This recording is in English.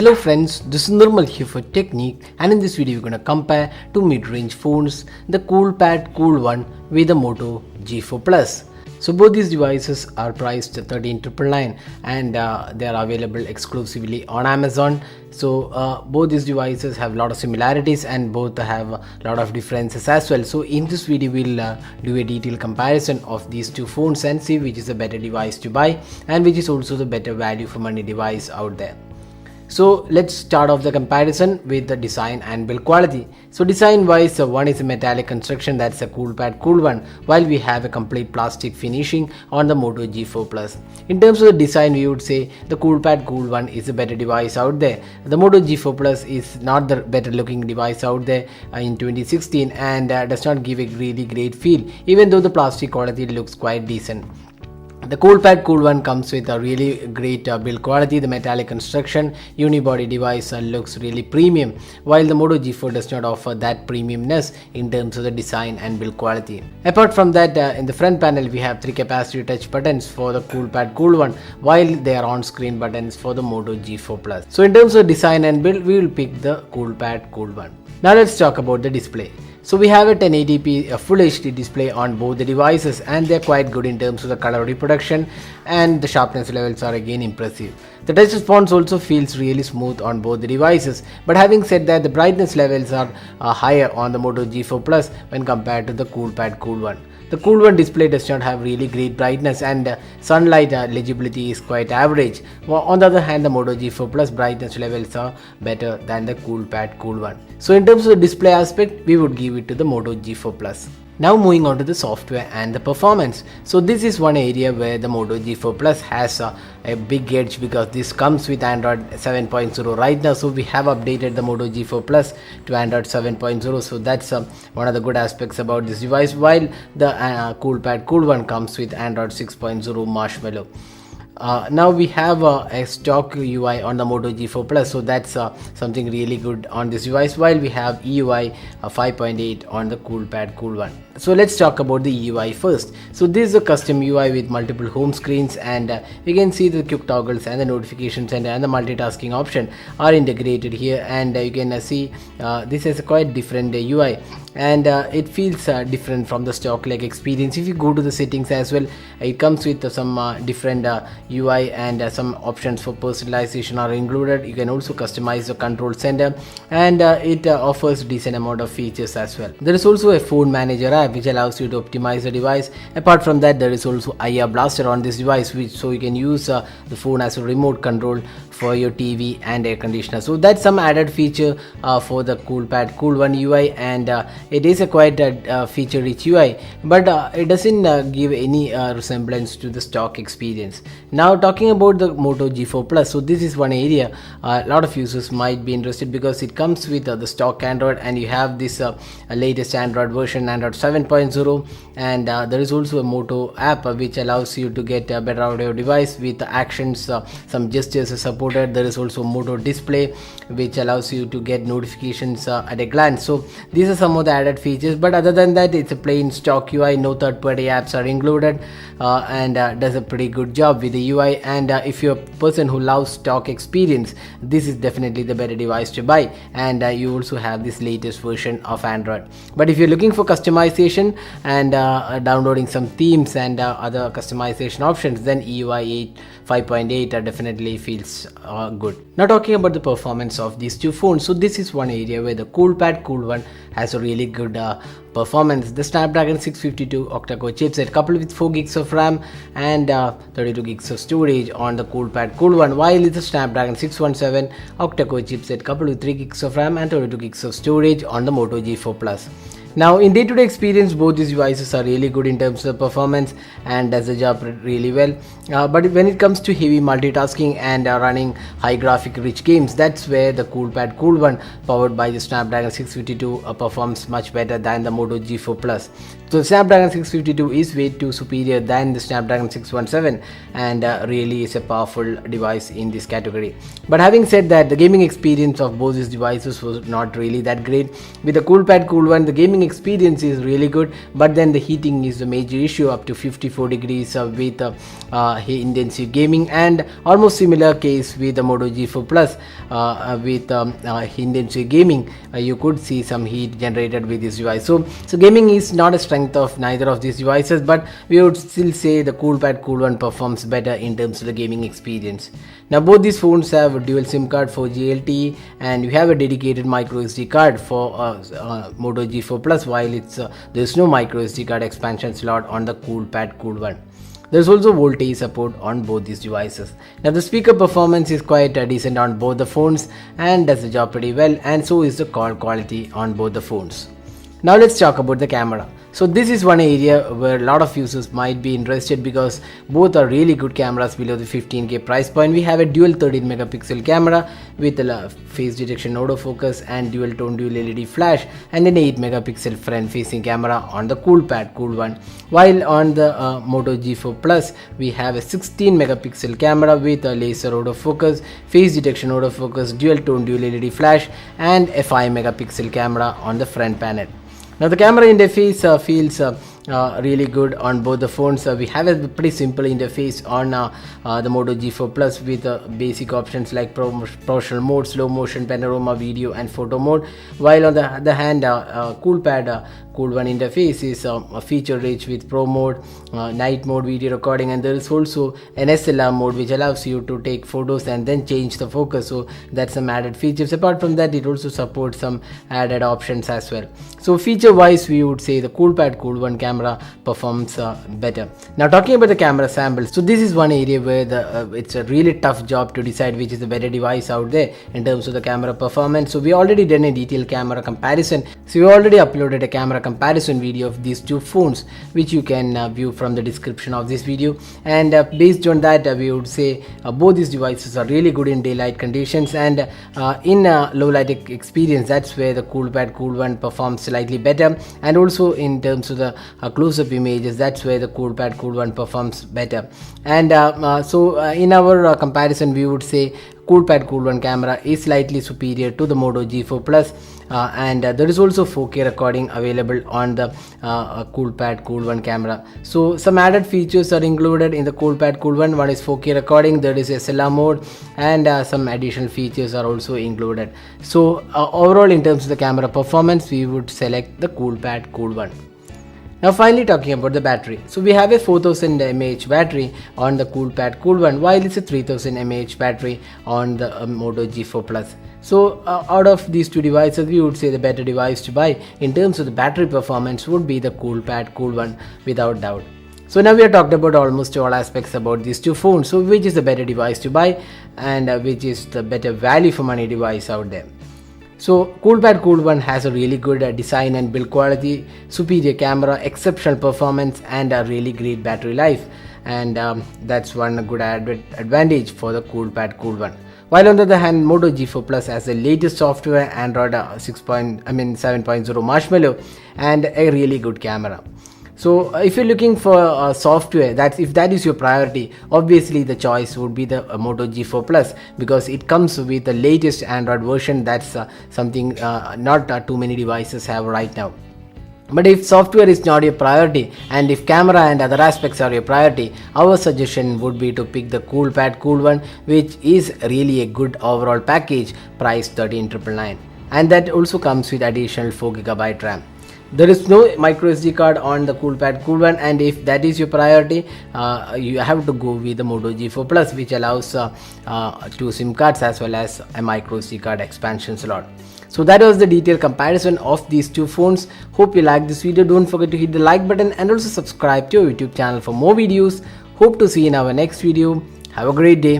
Hello friends, this is Nirmal here for Technique, and in this video we're going to compare two mid-range phones, the Coolpad Cool One with the Moto G4 Plus. So both these devices are priced at 13,999 and they are available exclusively on Amazon. So both these devices have a lot of similarities and both have a lot of differences as well. So in this video we'll do a detailed comparison of these two phones and see which is a better device to buy and which is also the better value for money device out there. So let's start off the comparison with the design and build quality. So design wise, one is a metallic construction, that's a Coolpad Cool One, while we have a complete plastic finishing on the Moto G4 Plus. In terms of the design, we would say the Coolpad Cool One is a better device out there. The Moto G4 Plus is not the better looking device out there in 2016 and does not give a really great feel, even though the plastic quality looks quite decent. The Coolpad Cool One comes with a really great build quality. The metallic construction unibody device looks really premium, while the Moto G4 does not offer that premiumness in terms of the design and build quality. Apart from that, in the front panel we have 3 capacitive touch buttons for the Coolpad Cool One, while they are on-screen buttons for the Moto G4 Plus. So in terms of design and build, we will pick the Coolpad Cool One. Now let's talk about the display. So we have a 1080p Full HD display on both the devices and they are quite good in terms of the color reproduction, and the sharpness levels are again impressive. The touch response also feels really smooth on both the devices, but having said that, the brightness levels are higher on the Moto G4 Plus when compared to the Coolpad Cool One. The Cool One display does not have really great brightness and sunlight legibility is quite average. While on the other hand, the Moto G4 Plus brightness levels are better than the Coolpad Cool One. So in terms of the display aspect, we would give it to the Moto G4 Plus. Now moving on to the software and the performance. So this is one area where the Moto G4 Plus has a big edge because this comes with Android 7.0 right now. So we have updated the Moto G4 Plus to Android 7.0. So that's one of the good aspects about this device, while the Coolpad Cool One comes with Android 6.0 Marshmallow. Now we have a stock UI on the Moto G4 Plus, so that's something really good on this device, while we have EUI 5.8 on the Coolpad Cool One. So let's talk about the EUI first. So this is a custom UI with multiple home screens, and you can see the quick toggles and the notification center and the multitasking option are integrated here, and you can see this is a quite different UI, and it feels different from the stock like experience. If you go to the settings as well, it comes with some different UI and some options for personalization are included. You can also customize the control center, and it offers decent amount of features as well. There is also a phone manager app which allows you to optimize the device. Apart from that, there is also IR Blaster on this device, which so you can use the phone as a remote control for your TV and air conditioner. So that's some added feature for the Coolpad Cool One UI, and it is a quite feature rich UI, but it doesn't give any resemblance to the stock experience. Now talking about the Moto G4 Plus, so this is one area a lot of users might be interested because it comes with the stock Android, and you have this latest Android version, Android 7.0, and there is also a Moto app which allows you to get better audio device with actions, some gestures are supported. There is also Moto Display which allows you to get notifications at a glance. So these are some of the added features, but other than that, it's a plain stock UI. No third-party apps are included, and does a pretty good job with the UI. And if you're a person who loves stock experience, this is definitely the better device to buy, and you also have this latest version of Android. But if you're looking for customization and downloading some themes and other customization options, then EUI 5.8 definitely feels good. Now talking about the performance of these two phones, so this is one area where the Coolpad Cool One has a really good performance. The Snapdragon 652 octa-core chipset coupled with 4 gigs of RAM and 32 gigs of storage on the Coolpad Cool One, while the Snapdragon 617 octa-core chipset coupled with 3 gigs of RAM and 32 gigs of storage on the Moto G4 Plus. Now in day-to-day experience, both these devices are really good in terms of performance and does the job really well, but when it comes to heavy multitasking and running high graphic rich games, that's where the Coolpad Cool One powered by the Snapdragon 652 performs much better than the Moto G4 Plus. So the Snapdragon 652 is way too superior than the Snapdragon 617 and really is a powerful device in this category. But having said that, the gaming experience of both these devices was not really that great. With the Coolpad Cool One, the gaming gaming experience is really good, but then the heating is the major issue, up to 54 degrees with intensive gaming, and almost similar case with the Moto G4 Plus with intensive gaming. You could see some heat generated with this device. So gaming is not a strength of neither of these devices, but we would still say the CoolPad Cool One performs better in terms of the gaming experience. Now both these phones have a dual SIM card for GLTE, and you have a dedicated micro SD card for Moto G4 Plus, while there's no micro SD card expansion slot on the CoolPad Cool One. There's also voltage support on both these devices. Now the speaker performance is quite decent on both the phones and does the job pretty well, and so is the call quality on both the phones. Now let's talk about the camera. So this is one area where a lot of users might be interested, because both are really good cameras below the 15k price point. We have a dual 13 megapixel camera with a face detection autofocus and dual tone dual LED flash, and then 8 megapixel front facing camera on the CoolPad Cool One. While on the Moto G4 Plus we have a 16 megapixel camera with a laser autofocus, face detection autofocus, dual tone dual LED flash, and a 5 megapixel camera on the front panel. Now the camera interface feels really good on both the phones. We have a pretty simple interface on the Moto G4 Plus with basic options like professional mode, slow motion, panorama, video and photo mode, while on the other hand CoolPad Cool One interface is feature rich with pro mode, night mode video recording, and there is also an SLR mode which allows you to take photos and then change the focus. So that's some added features. Apart from that, it also supports some added options as well. So feature wise, we would say the CoolPad Cool One camera performs better. Now talking about the camera samples, so this is one area where it's a really tough job to decide which is the better device out there in terms of the camera performance. So we already done a detailed camera comparison. So we already uploaded a camera comparison video of these two phones, which you can view from the description of this video, and based on that we would say both these devices are really good in daylight conditions, and in low light experience, that's where the CoolPad Cool One performs slightly better, and also in terms of the close-up images, that's where the CoolPad Cool One performs better. And in our comparison, we would say CoolPad Cool One camera is slightly superior to the Moto G4 Plus, and there is also 4K recording available on the CoolPad Cool One camera. So some added features are included in the CoolPad Cool One. One is 4K recording, there is SLR mode, and some additional features are also included. So overall, in terms of the camera performance, we would select the CoolPad Cool One. Now finally talking about the battery. So we have a 4000 mAh battery on the CoolPad Cool One, while it's a 3000 mAh battery on the Moto G4 Plus. So out of these two devices, we would say the better device to buy in terms of the battery performance would be the CoolPad Cool One without doubt. So now we have talked about almost all aspects about these two phones. So which is the better device to buy, and which is the better value for money device out there? So CoolPad Cool One has a really good design and build quality, superior camera, exceptional performance, and a really great battery life, and that's one good advantage for the CoolPad Cool One. While on the other hand, Moto G4 Plus has the latest software, Android 7.0 Marshmallow, and a really good camera. So if you're looking for software, if that is your priority, obviously the choice would be the Moto G4 Plus, because it comes with the latest Android version. That's something not too many devices have right now. But if software is not your priority, and if camera and other aspects are your priority, our suggestion would be to pick the CoolPad Cool One, which is really a good overall package, priced 13,999, and that also comes with additional 4GB RAM. There is no micro SD card on the CoolPad Cool One, and if that is your priority, you have to go with the Moto G4 Plus, which allows 2 SIM cards as well as a micro SD card expansion slot. So that was the detailed comparison of these two phones. Hope you liked this video. Don't forget to hit the like button and also subscribe to our YouTube channel for more videos. Hope to see you in our next video. Have a great day.